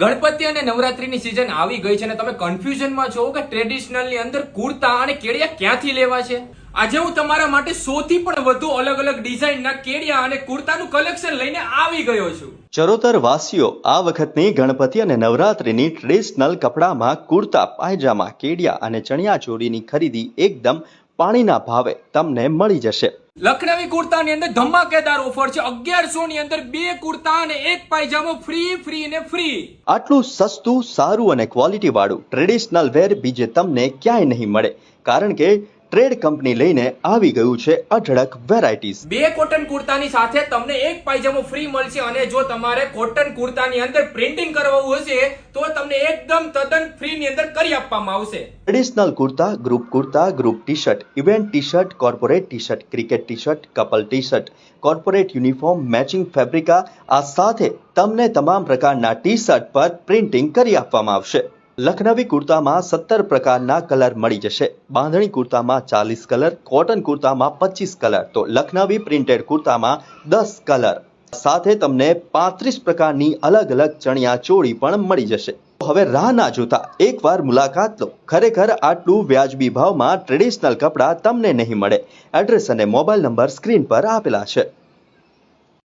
ગણપતિ અને નવરાત્રીની સિઝન આવી ગઈ છે અને તમે કન્ફ્યુઝનમાં છો કે ટ્રેડિશનલની અંદર કુર્તા અને કેડિયા ક્યાંથી લેવા છે. આજે હું તમારા માટે 100 થી પણ વધુ અલગ અલગ ડિઝાઇનના કેડિયા અને કુર્તાનું કલેક્શન લઈને આવી ગયો છું. ચરોતર વાસીઓ, આ વખતની ગણપતિ અને નવરાત્રીની ટ્રેડિશનલ કપડામાં કુર્તા, પાયજામા, કેડિયા અને ચણિયા ચોળીની ખરીદી એકદમ પાણીના ભાવે તમને મળી જશે. લખનવી કુર્તાની અંદર ધમાકેદાર ઓફર છે. 1100 ની અંદર 2 કુર્તા અને 1 પાયજામો ફ્રી ને ફ્રી. આટલું સસ્તું, સારું અને ક્વોલિટી વાળું ટ્રેડિશનલ વેર બીજે તમને ક્યાંય નહીં મળે, કારણ કે ટ્રેડ કંપની લઈને આવી ગયું છે અઢળક વેરાયટીઝ. 2 કોટન કુર્તાની સાથે તમને 1 પાયજામો ફ્રી મળશે અને જો તમારે કોટન કુર્તાની અંદર પ્રિન્ટિંગ કરાવવું હશે તો તમને એકદમ તદ્દન ફ્રી ની અંદર કરી આપવામાં આવશે. Traditional kurta, group T shirt, event T shirt, corporate T shirt, cricket T shirt, couple T shirt, corporate uniform, matching ફેબ્રિકા, આ સાથે તમને તમામ પ્રકારના ટી શર્ટ પર પ્રિન્ટિંગ કરી આપવામાં આવશે. લખનવી કુર્તામાં 17 પ્રકારના કલર મળી જશે. બાંધણી કુર્તામાં 40 કલર, કોટન કુર્તામાં 25 કલર, તો લખનવી પ્રિન્ટેડ કુર્તામાં 10 કલર. સાથે તમને 35 પ્રકારની અલગ અલગ ચણિયા ચોળી પણ મળી જશે. હવે રાહ ના જોતા એકવાર મુલાકાત લો. ખરેખર આટલું વ્યાજબી ભાવમાં ટ્રેડિશનલ કપડાં તમને નહીં મળે. એડ્રેસ અને મોબાઈલ નંબર સ્ક્રીન પર આપેલા છે.